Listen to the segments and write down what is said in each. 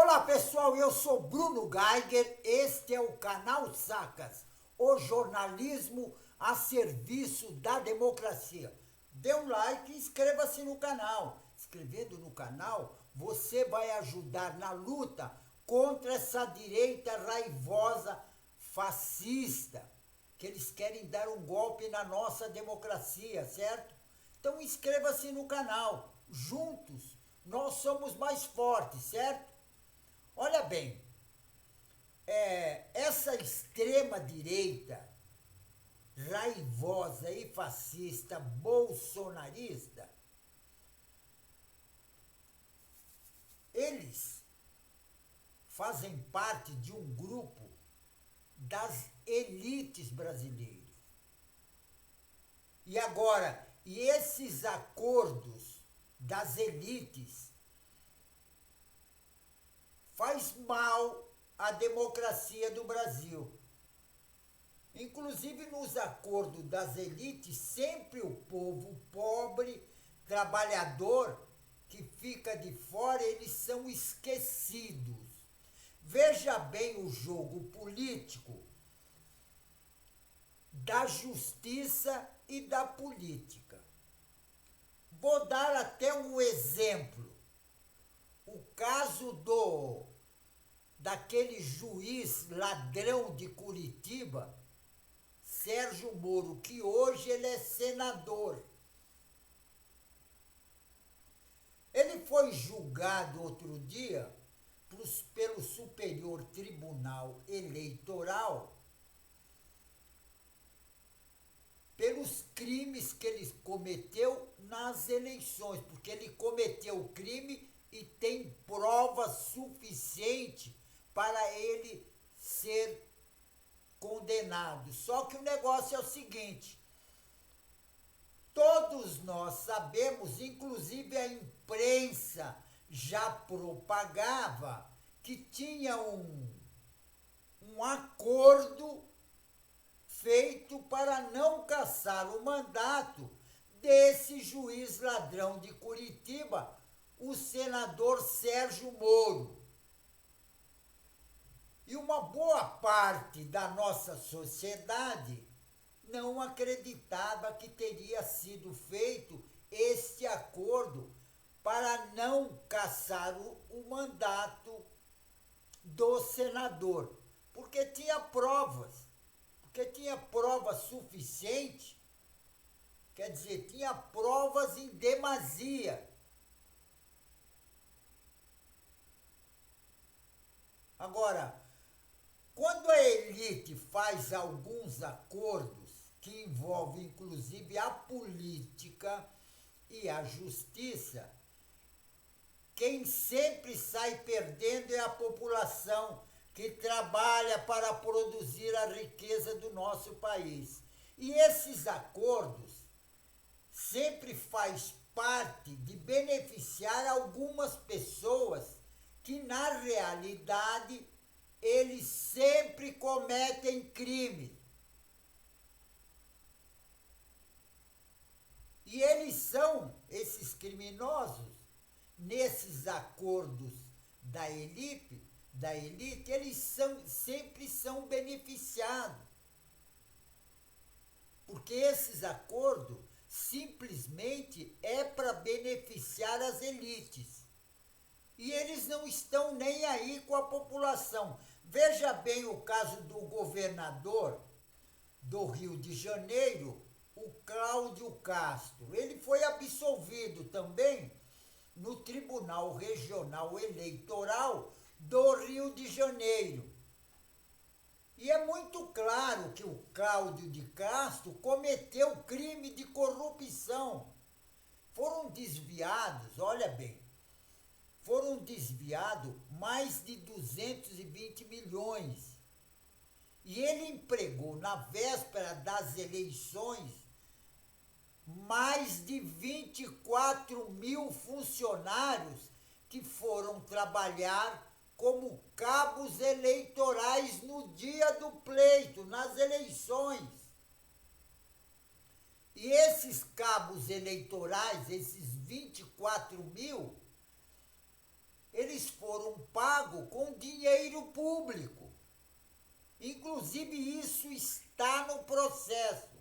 Olá pessoal, eu sou Bruno Geiger, este é o canal Sacas, o jornalismo a serviço da democracia. Dê um like e inscreva-se no canal. Inscrevendo no canal, você vai ajudar na luta contra essa direita raivosa, fascista, que eles querem dar um golpe na nossa democracia, certo? Então inscreva-se no canal. Juntos nós somos mais fortes, certo? Olha bem, essa extrema-direita raivosa e fascista bolsonarista, eles fazem parte de um grupo das elites brasileiras. E agora, esses acordos das elites faz mal à democracia do Brasil. Inclusive, nos acordos das elites, sempre o povo pobre, trabalhador, que fica de fora, eles são esquecidos. Veja bem o jogo político da justiça e da política. Vou dar até um exemplo. O caso daquele juiz ladrão de Curitiba, Sérgio Moro, que hoje ele é senador. Ele foi julgado outro dia pelo Superior Tribunal Eleitoral pelos crimes que ele cometeu nas eleições, porque ele cometeu o crime e tem prova suficiente para ele ser condenado. Só que o negócio é o seguinte: todos nós sabemos, inclusive a imprensa já propagava, que tinha um acordo feito para não cassar o mandato desse juiz ladrão de Curitiba, o senador Sérgio Moro. E uma boa parte da nossa sociedade não acreditava que teria sido feito este acordo para não cassar o mandato do senador, porque tinha prova suficiente, quer dizer, tinha provas em demasia. Agora, quando a elite faz alguns acordos que envolvem inclusive a política e a justiça, quem sempre sai perdendo é a população que trabalha para produzir a riqueza do nosso país. E esses acordos sempre faz parte de beneficiar algumas pessoas que, na realidade, eles sempre cometem crime. E esses criminosos, nesses acordos da elite, eles sempre são beneficiados. Porque esses acordos simplesmente é para beneficiar as elites. E eles não estão nem aí com a população. Veja bem o caso do governador do Rio de Janeiro, o Cláudio Castro. Ele foi absolvido também no Tribunal Regional Eleitoral do Rio de Janeiro. E é muito claro que o Cláudio de Castro cometeu crime de corrupção. Foram desviados, olha bem, mais de 220 milhões. E ele empregou, na véspera das eleições, mais de 24 mil funcionários que foram trabalhar como cabos eleitorais no dia do pleito, nas eleições. E esses cabos eleitorais, esses 24 mil, eles foram pago com dinheiro público. Inclusive, isso está no processo.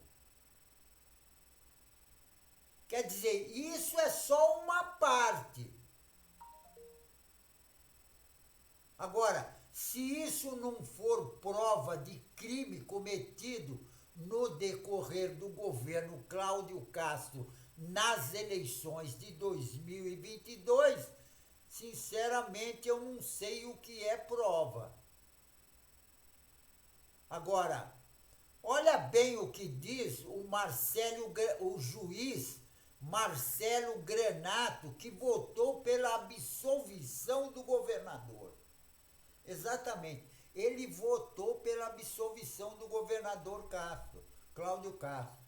Quer dizer, isso é só uma parte. Agora, se isso não for prova de crime cometido no decorrer do governo Cláudio Castro nas eleições de 2022, sinceramente eu não sei o que é prova. Agora, olha bem o que diz o juiz Marcelo Granato, que votou pela absolvição do governador. Exatamente. Ele votou pela absolvição do governador Cláudio Castro.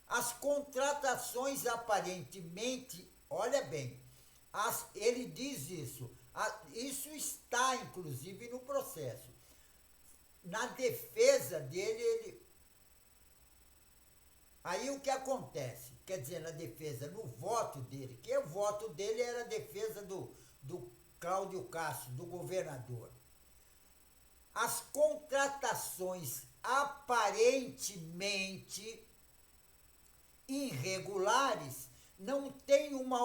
As contratações aparentemente, olha bem, ele diz isso, isso está inclusive no processo. Na defesa dele, aí o que acontece? Quer dizer, na defesa, no voto dele, que o voto dele era a defesa do Cláudio Castro, do governador. As contratações aparentemente irregulares não têm uma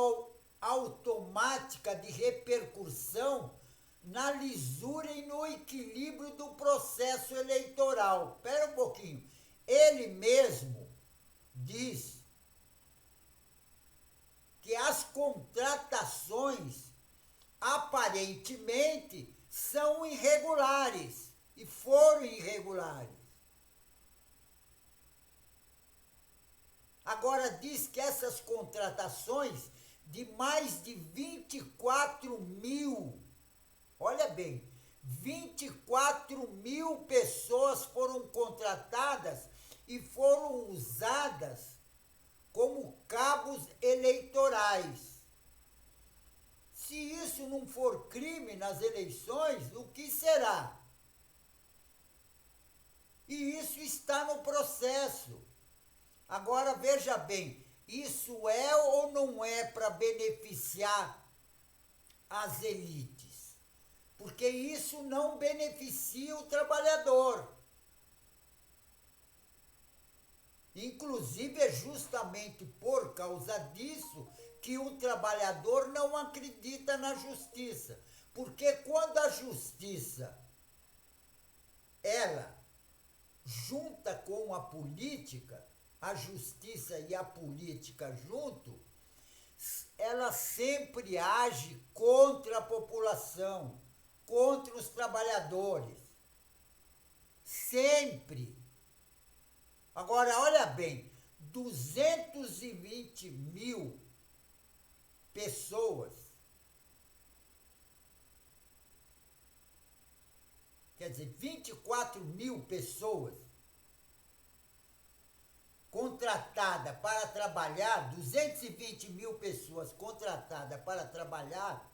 automática de repercussão na lisura e no equilíbrio do processo eleitoral. Espera um pouquinho. Ele mesmo diz que as contratações aparentemente são irregulares e foram irregulares. Agora diz que essas contratações de mais de 24 mil, olha bem, 24 mil pessoas foram contratadas e foram usadas como cabos eleitorais. Se isso não for crime nas eleições, o que será? E isso está no processo. Agora, veja bem, isso é ou não é para beneficiar as elites? Porque isso não beneficia o trabalhador. Inclusive, é justamente por causa disso que o trabalhador não acredita na justiça. Porque quando a justiça, ela junta com a política, a justiça e a política junto, ela sempre age contra a população, contra os trabalhadores. Sempre. Agora, olha bem, 220 mil pessoas, quer dizer, 24 mil pessoas contratadas para trabalhar, 220 mil pessoas contratadas para trabalhar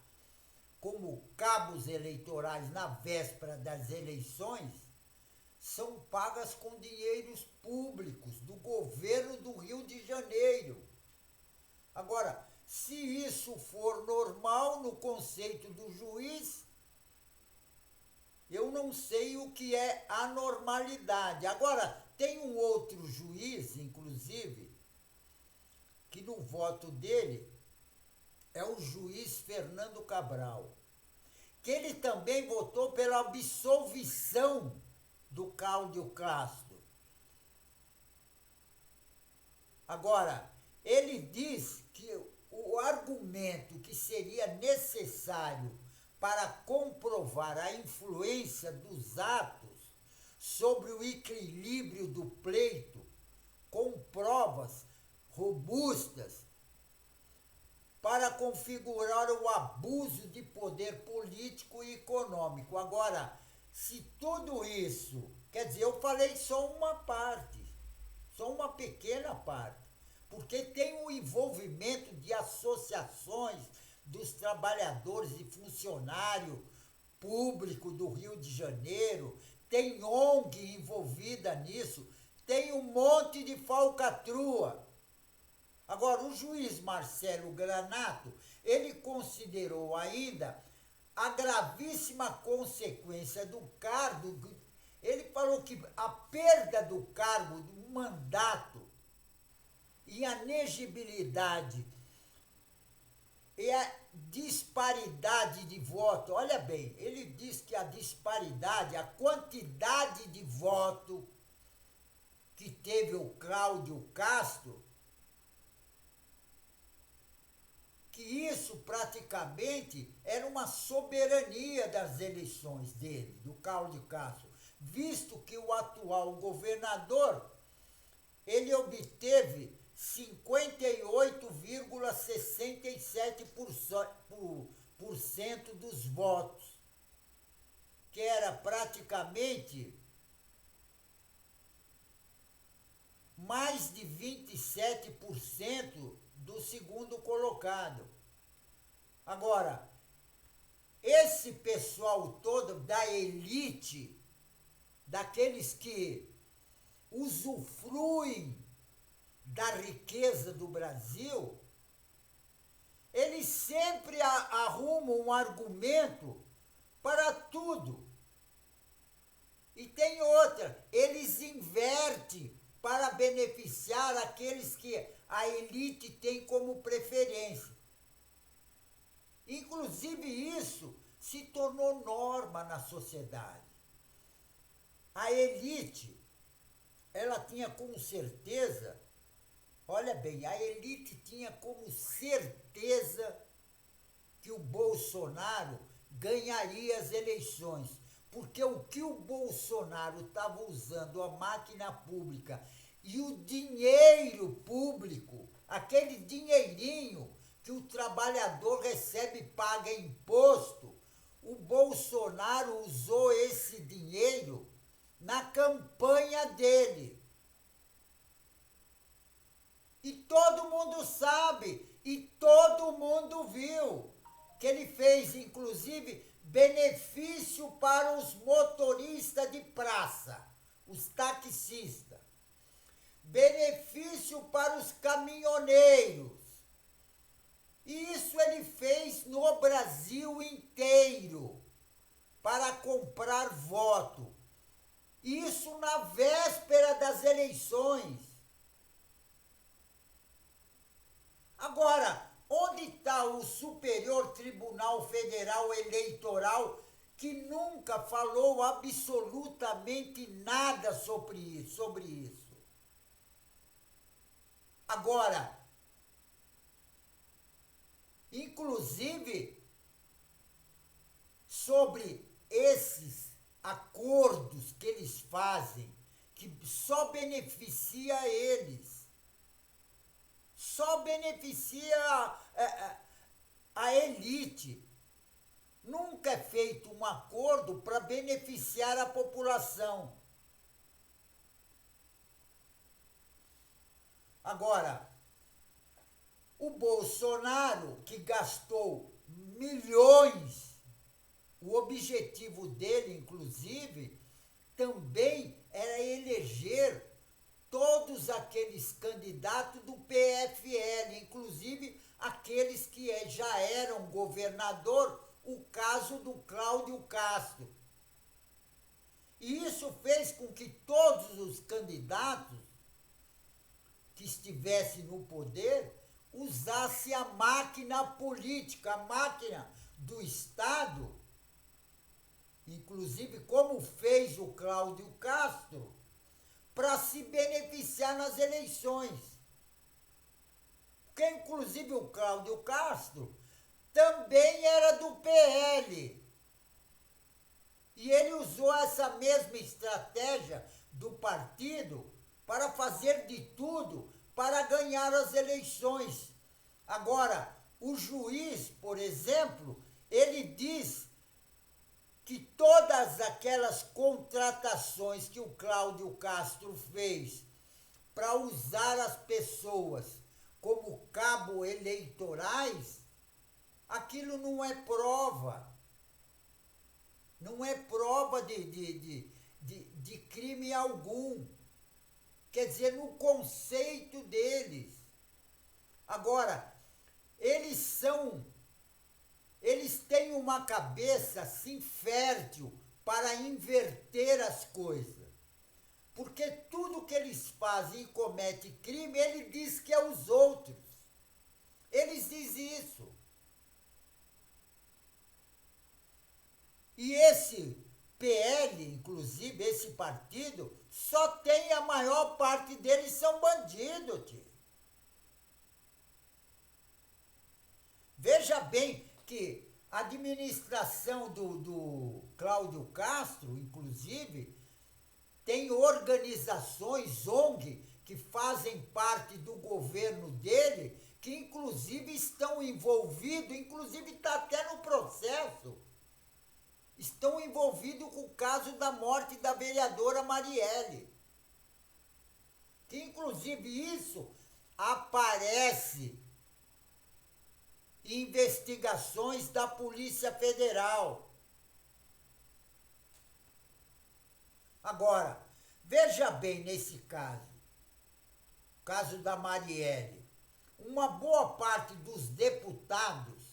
como cabos eleitorais na véspera das eleições, são pagas com dinheiros públicos do governo do Rio de Janeiro. Agora, se isso for normal no conceito do juiz, eu não sei o que é anormalidade. Agora, tem um outro juiz, inclusive, que no voto dele é o juiz Fernando Cabral, que ele também votou pela absolvição do Cláudio Castro. Agora, ele diz que o argumento que seria necessário para comprovar a influência dos atos sobre o equilíbrio do pleito com provas robustas para configurar o abuso de poder político e econômico. Agora, se tudo isso, quer dizer, eu falei só uma parte, só uma pequena parte, porque tem o envolvimento de associações dos trabalhadores e funcionário público do Rio de Janeiro, tem ONG envolvida nisso, tem um monte de falcatrua. Agora, o juiz Marcelo Granato, ele considerou ainda a gravíssima consequência do cargo, ele falou que a perda do cargo, do mandato, e a inegibilidade e a disparidade de voto. Olha bem, ele diz que a disparidade, a quantidade de voto que teve o Cláudio Castro, que isso praticamente era uma soberania das eleições dele, do Cláudio Castro, visto que o atual governador, ele obteve 58,67% dos votos, que era praticamente mais de 27% do segundo colocado. Agora, esse pessoal todo da elite, daqueles que usufruem da riqueza do Brasil, eles sempre arrumam um argumento para tudo. E tem outra, eles invertem para beneficiar aqueles que a elite tem como preferência. Inclusive isso se tornou norma na sociedade. A elite, ela tinha como certeza, olha bem, a elite tinha como certeza que o Bolsonaro ganharia as eleições, porque o que o Bolsonaro estava usando, a máquina pública e o dinheiro público, aquele dinheirinho que o trabalhador recebe e paga imposto, o Bolsonaro usou esse dinheiro na campanha dele. E todo mundo sabe, e todo mundo viu, que ele fez, inclusive, benefício para os motoristas de praça, os taxistas, benefício para os caminhoneiros. E isso ele fez no Brasil inteiro, para comprar voto. Isso na véspera das eleições. Agora, onde está o Superior Tribunal Federal Eleitoral, que nunca falou absolutamente nada sobre isso? Agora, inclusive, sobre esses acordos que eles fazem, que só beneficia eles, só beneficia a elite. Nunca é feito um acordo para beneficiar a população. Agora, o Bolsonaro, que gastou milhões, o objetivo dele, inclusive, também era eleger todos aqueles candidatos do PFL, inclusive aqueles que já eram governador, o caso do Cláudio Castro. E isso fez com que todos os candidatos que estivessem no poder usassem a máquina política, a máquina do Estado, inclusive como fez o Cláudio Castro, para se beneficiar nas eleições. Porque, inclusive, o Cláudio Castro também era do PL. E ele usou essa mesma estratégia do partido para fazer de tudo para ganhar as eleições. Agora, o juiz, por exemplo, ele diz que todas aquelas contratações que o Cláudio Castro fez para usar as pessoas como cabo eleitorais, aquilo não é prova. Não é prova de crime algum. Quer dizer, no conceito deles. Agora, eles eles têm uma cabeça assim fértil para inverter as coisas. Porque tudo que eles fazem e cometem crime, ele diz que é os outros. Eles dizem isso. E esse PL, inclusive, esse partido, só tem a maior parte deles são bandidos, tio. Veja bem que a administração do Cláudio Castro, inclusive, tem organizações, ONG, que fazem parte do governo dele, que inclusive estão envolvidos, inclusive está até no processo, estão envolvidos com o caso da morte da vereadora Marielle. Que inclusive isso aparece em investigações da Polícia Federal. Agora, veja bem nesse caso da Marielle, uma boa parte dos deputados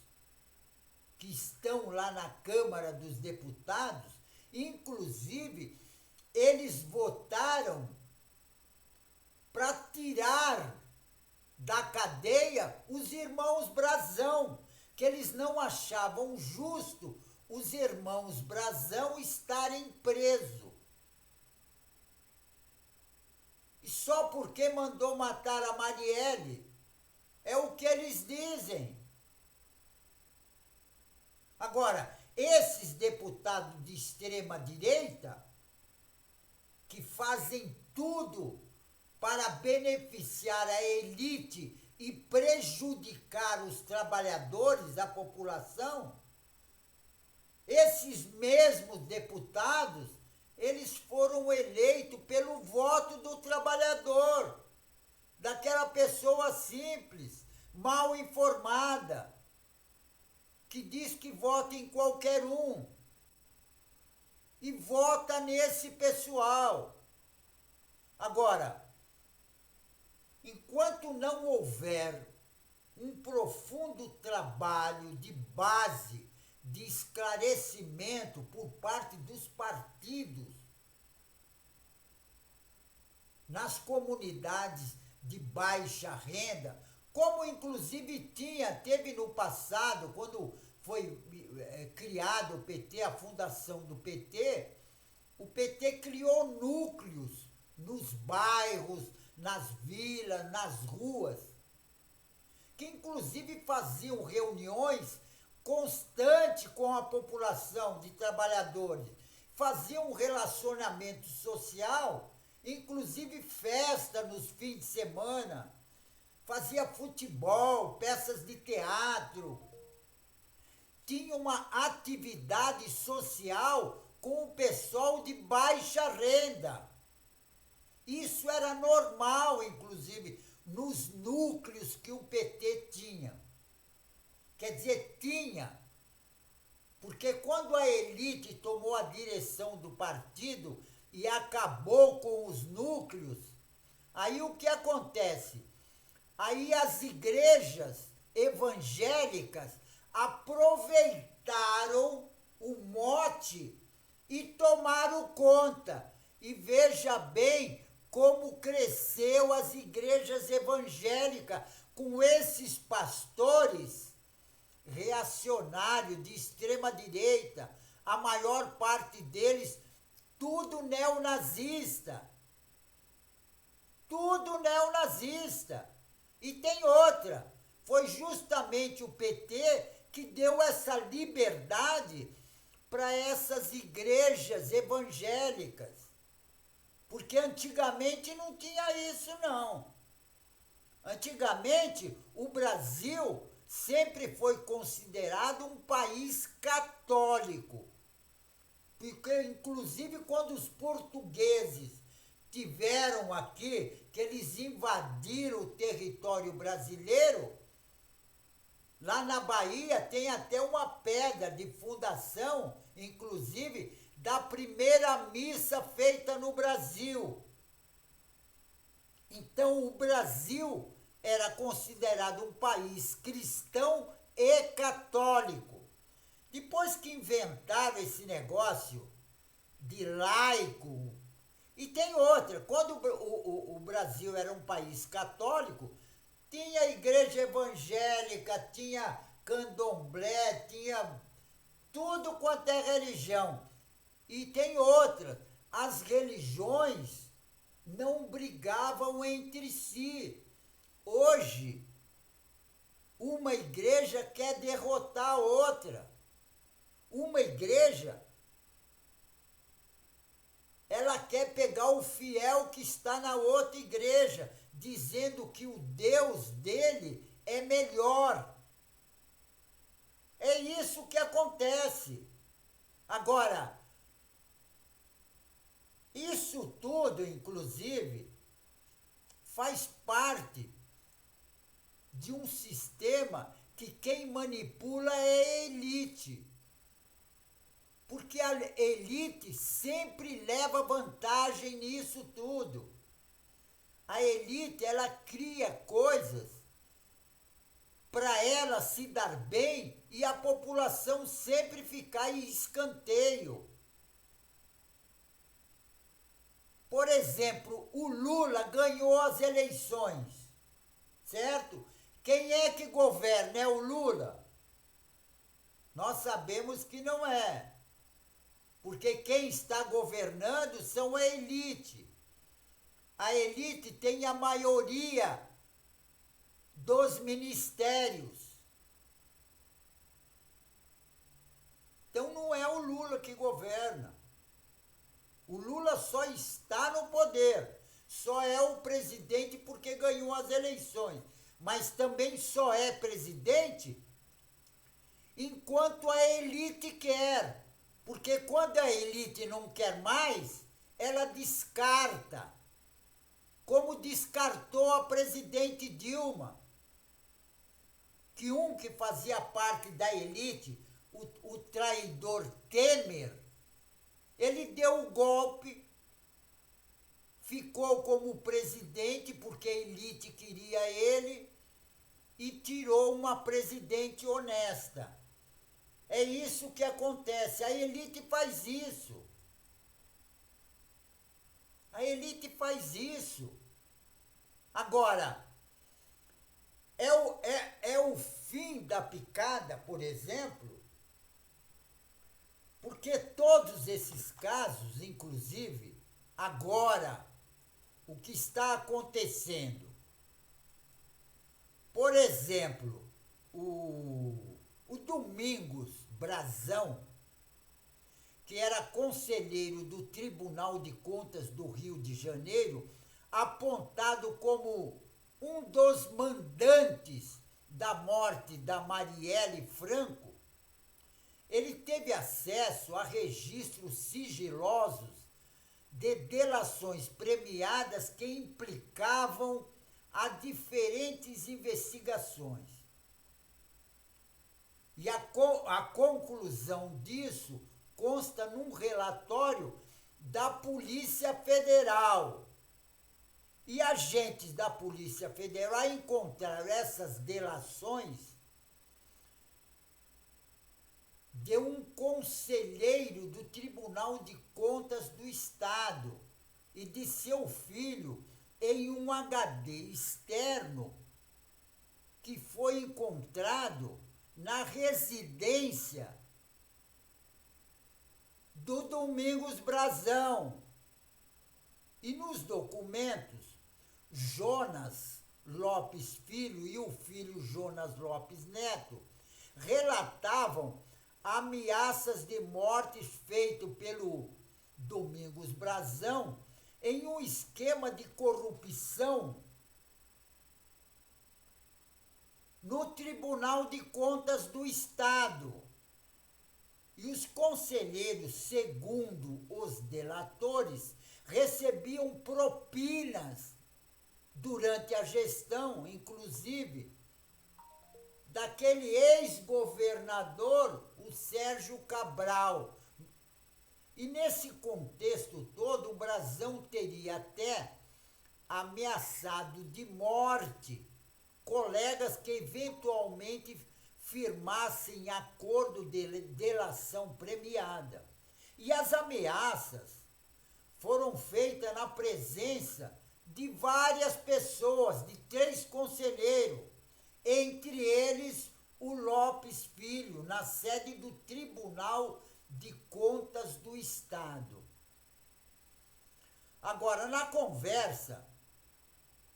que estão lá na Câmara dos Deputados, inclusive, eles votaram para tirar da cadeia os irmãos Brazão, que eles não achavam justo os irmãos Brazão estarem presos. E só porque mandou matar a Marielle, é o que eles dizem. Agora, esses deputados de extrema direita, que fazem tudo para beneficiar a elite e prejudicar os trabalhadores, a população, esses mesmos deputados, eles foram eleitos pelo voto do trabalhador, daquela pessoa simples, mal informada, que diz que vota em qualquer um, e vota nesse pessoal. Agora, enquanto não houver um profundo trabalho de base, de esclarecimento por parte dos partidos nas comunidades de baixa renda, como inclusive teve no passado, quando foi criado o PT, a fundação do PT, o PT criou núcleos nos bairros, nas vilas, nas ruas, que inclusive faziam reuniões constantes com a população de trabalhadores, faziam um relacionamento social, inclusive festa nos fins de semana, fazia futebol, peças de teatro, tinha uma atividade social com o pessoal de baixa renda. Isso era normal, inclusive, nos núcleos que o PT tinha. Quer dizer, tinha. Porque quando a elite tomou a direção do partido e acabou com os núcleos, aí o que acontece? Aí as igrejas evangélicas aproveitaram o mote e tomaram conta. E veja bem como cresceu as igrejas evangélicas com esses pastores reacionários de extrema direita, a maior parte deles tudo neonazista. Tudo neonazista. E tem outra, foi justamente o PT que deu essa liberdade para essas igrejas evangélicas. Porque antigamente não tinha isso, não. Antigamente, o Brasil sempre foi considerado um país católico. Porque, inclusive, quando os portugueses tiveram aqui, que eles invadiram o território brasileiro, lá na Bahia tem até uma pedra de fundação, inclusive, da primeira missa feita no Brasil. Então, o Brasil era considerado um país cristão e católico. Depois que inventaram esse negócio de laico, e tem outra, quando o Brasil era um país católico, tinha igreja evangélica, tinha candomblé, tinha tudo quanto é religião. E tem outra, as religiões não brigavam entre si. Hoje, uma igreja quer derrotar a outra. Uma igreja, ela quer pegar o fiel que está na outra igreja, dizendo que o Deus dele é melhor. É isso que acontece. Agora, isso tudo, inclusive, faz parte de um sistema que quem manipula é a elite. Porque a elite sempre leva vantagem nisso tudo. A elite, ela cria coisas para ela se dar bem e a população sempre ficar em escanteio. Por exemplo, o Lula ganhou as eleições, certo? Quem é que governa? É o Lula? Nós sabemos que não é. Porque quem está governando são a elite. A elite tem a maioria dos ministérios. Então não é o Lula que governa. O Lula só está no poder. Só é o presidente porque ganhou as eleições. Mas também só é presidente enquanto a elite quer. Porque quando a elite não quer mais, ela descarta. Como descartou a presidente Dilma. Que um que fazia parte da elite, o traidor Temer, ele deu o golpe, ficou como presidente porque a elite queria ele e tirou uma presidente honesta. É isso que acontece. A elite faz isso. A elite faz isso. Agora, é o fim da picada, por exemplo, porque todos esses casos, inclusive, agora, o que está acontecendo, por exemplo, o Domingos Brazão, que era conselheiro do Tribunal de Contas do Rio de Janeiro, apontado como um dos mandantes da morte da Marielle Franco, ele teve acesso a registros sigilosos de delações premiadas que implicavam a diferentes investigações. E a conclusão disso consta num relatório da Polícia Federal. E agentes da Polícia Federal encontraram essas delações de um conselheiro do Tribunal de Contas do Estado e de seu filho em um HD externo que foi encontrado na residência do Domingos Brazão. E nos documentos, Jonas Lopes Filho e o filho Jonas Lopes Neto relatavam ameaças de mortes feitas pelo Domingos Brazão em um esquema de corrupção no Tribunal de Contas do Estado. E os conselheiros, segundo os delatores, recebiam propinas durante a gestão, inclusive, daquele ex-governador, o Sérgio Cabral. E nesse contexto todo, o Brazão teria até ameaçado de morte colegas que eventualmente firmassem acordo de delação premiada. E as ameaças foram feitas na presença de várias pessoas, de 3 conselheiros, entre eles o Lopes Filho, na sede do Tribunal de Contas do Estado. Agora, na conversa,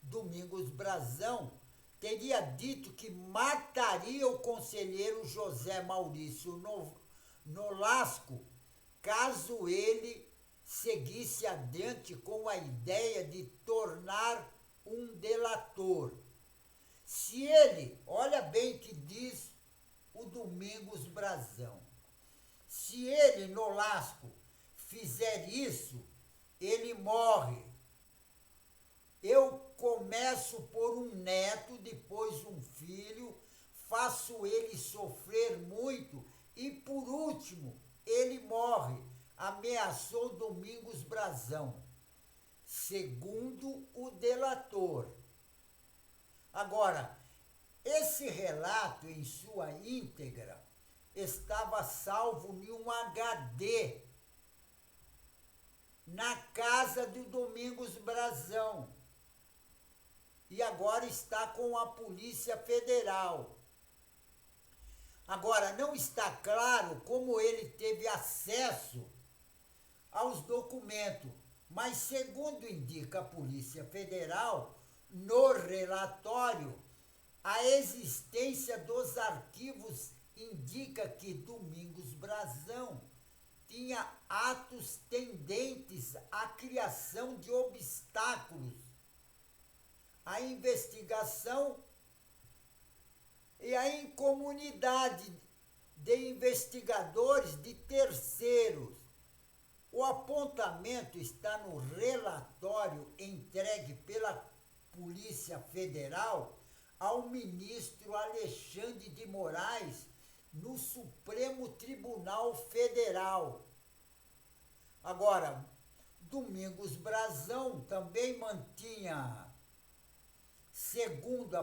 Domingos Brazão teria dito que mataria o conselheiro José Maurício Nolasco caso ele seguisse adiante com a ideia de tornar um delator. Se ele, olha bem que diz o Domingos Brazão, se ele, Nolasco, fizer isso, ele morre. Eu começo por um neto, depois um filho, faço ele sofrer muito e, por último, ele morre, ameaçou Domingos Brazão, segundo o delator. Agora, esse relato em sua íntegra estava salvo em um HD na casa do Domingos Brazão e agora está com a Polícia Federal. Agora, não está claro como ele teve acesso aos documentos, mas segundo indica a Polícia Federal, no relatório, a existência dos arquivos indica que Domingos Brazão tinha atos tendentes à criação de obstáculos à investigação e à incomunidade de investigadores de terceiros. O apontamento está no relatório entregue pela Polícia Federal ao ministro Alexandre de Moraes no Supremo Tribunal Federal. Agora, Domingos Brazão também mantinha, segundo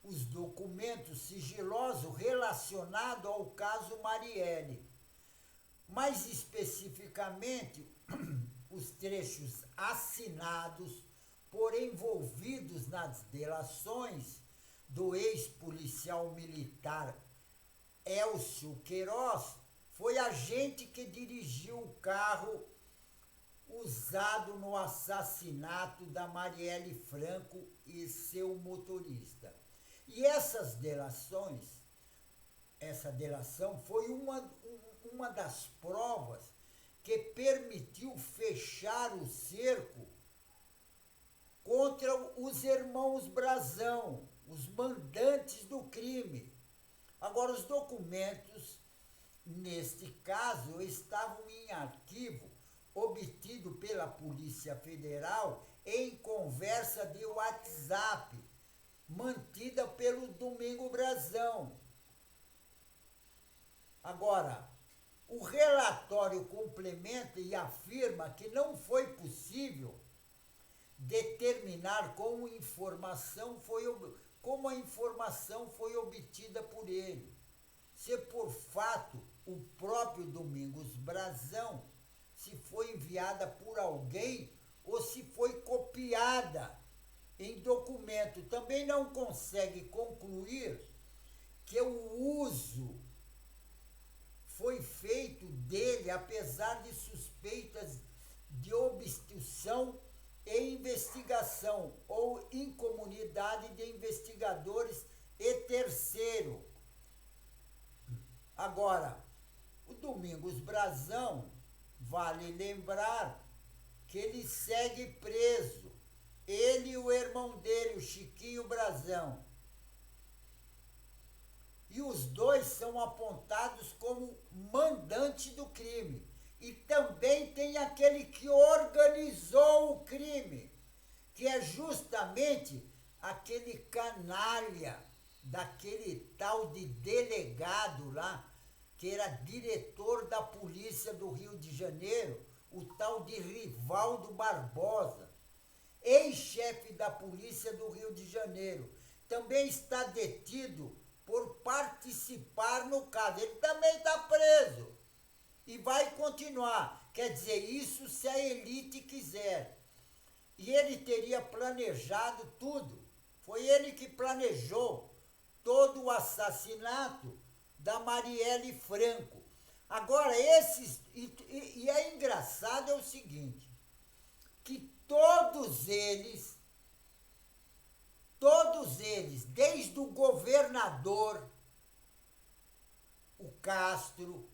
os documentos sigilosos relacionados ao caso Marielle, mais especificamente os trechos assinados por envolvidos nas delações do ex-policial militar Elcio Queiroz, foi agente que dirigiu o carro usado no assassinato da Marielle Franco e seu motorista. E essa delação foi uma das provas que permitiu fechar o cerco contra os irmãos Brazão, os mandantes do crime. Agora, os documentos, neste caso, estavam em arquivo obtido pela Polícia Federal em conversa de WhatsApp, mantida pelo Domingos Brazão. Agora, o relatório complementa e afirma que não foi possível determinar como a informação foi obtida por ele, se por fato o próprio Domingos Brazão, se foi enviada por alguém ou se foi copiada em documento. Também não consegue concluir que o uso foi feito dele, apesar de suspeitas de obstrução e investigação ou incomunidade de investigadores e terceiro. Agora, o Domingos Brazão, vale lembrar que ele segue preso, ele e o irmão dele, o Chiquinho Brazão. E os dois são apontados como mandante do crime. E também tem aquele que organizou o crime, que é justamente aquele canalha daquele tal de delegado lá, que era diretor da polícia do Rio de Janeiro, o tal de Rivaldo Barbosa, ex-chefe da polícia do Rio de Janeiro. Também está detido por participar no caso. Ele também está preso e vai continuar. Quer dizer, isso se a elite quiser. E ele teria planejado tudo. Foi ele que planejou todo o assassinato da Marielle Franco. Agora, e é engraçado é o seguinte, que todos eles, desde o governador, o Castro,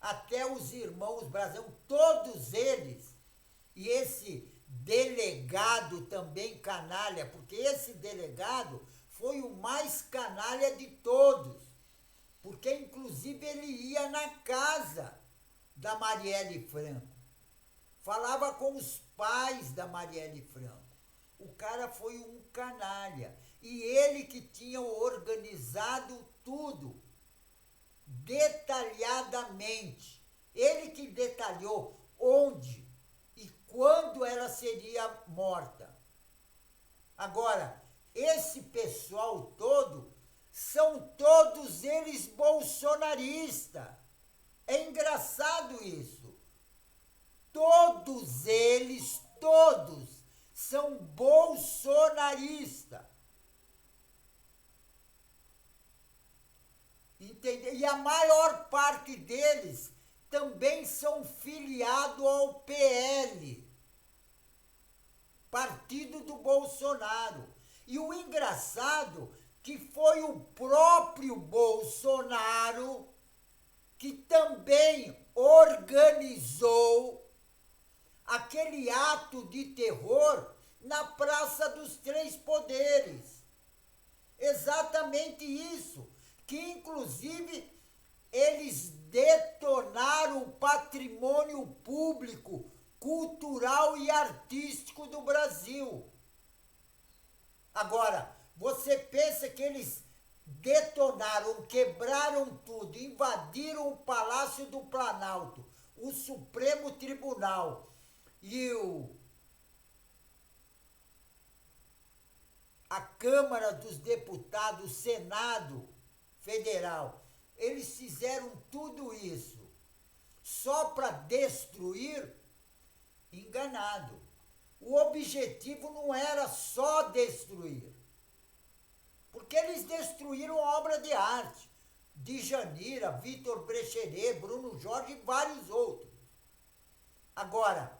até os irmãos brasileiros, todos eles, e esse delegado também canalha, porque esse delegado foi o mais canalha de todos, porque inclusive ele ia na casa da Marielle Franco, falava com os pais da Marielle Franco. O cara foi um canalha, e ele que tinha organizado tudo, detalhadamente. Ele que detalhou onde e quando ela seria morta. Agora, esse pessoal todo, são todos eles bolsonaristas. É engraçado isso. Todos eles, são bolsonaristas. Entendeu? E a maior parte deles também são filiados ao PL, partido do Bolsonaro. E o engraçado que foi o próprio Bolsonaro que também organizou aquele ato de terror na Praça dos Três Poderes. Exatamente isso, que inclusive eles detonaram o patrimônio público, cultural e artístico do Brasil. Agora, você pensa que eles detonaram, quebraram tudo, invadiram o Palácio do Planalto, o Supremo Tribunal e a Câmara dos Deputados, o Senado Federal. Eles fizeram tudo isso só para destruir? Enganado. O objetivo não era só destruir, porque eles destruíram obra de arte, de Janira, Vitor Brecheret, Bruno Jorge e vários outros. Agora,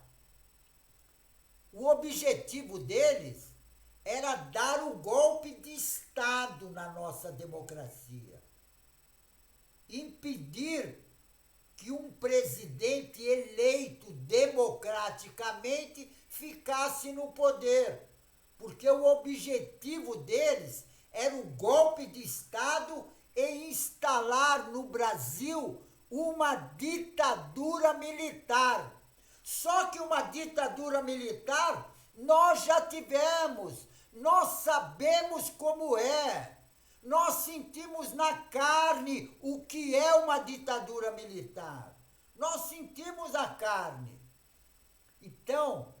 o objetivo deles era dar o golpe de Estado na nossa democracia. Impedir que um presidente eleito democraticamente ficasse no poder. Porque o objetivo deles era o golpe de Estado e instalar no Brasil uma ditadura militar. Só que uma ditadura militar nós já tivemos, nós sabemos como é, nós sentimos na carne o que é uma ditadura militar, nós sentimos a carne. Então,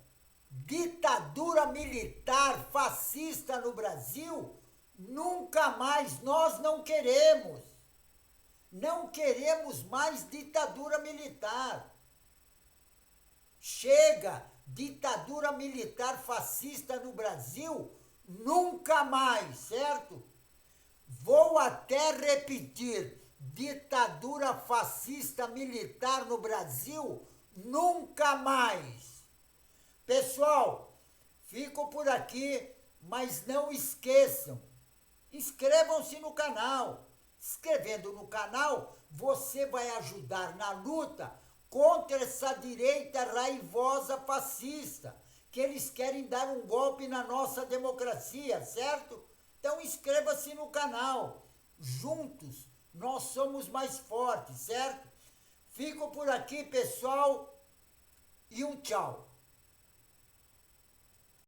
ditadura militar fascista no Brasil, nunca mais, nós não queremos. Não queremos mais ditadura militar. Chega, ditadura militar fascista no Brasil, nunca mais, certo? Vou até repetir, ditadura fascista militar no Brasil, nunca mais. Pessoal, fico por aqui, mas não esqueçam, inscrevam-se no canal. Inscrevendo no canal, você vai ajudar na luta contra essa direita raivosa fascista, que eles querem dar um golpe na nossa democracia, certo? Então inscreva-se no canal. Juntos nós somos mais fortes, certo? Fico por aqui, pessoal, e um tchau.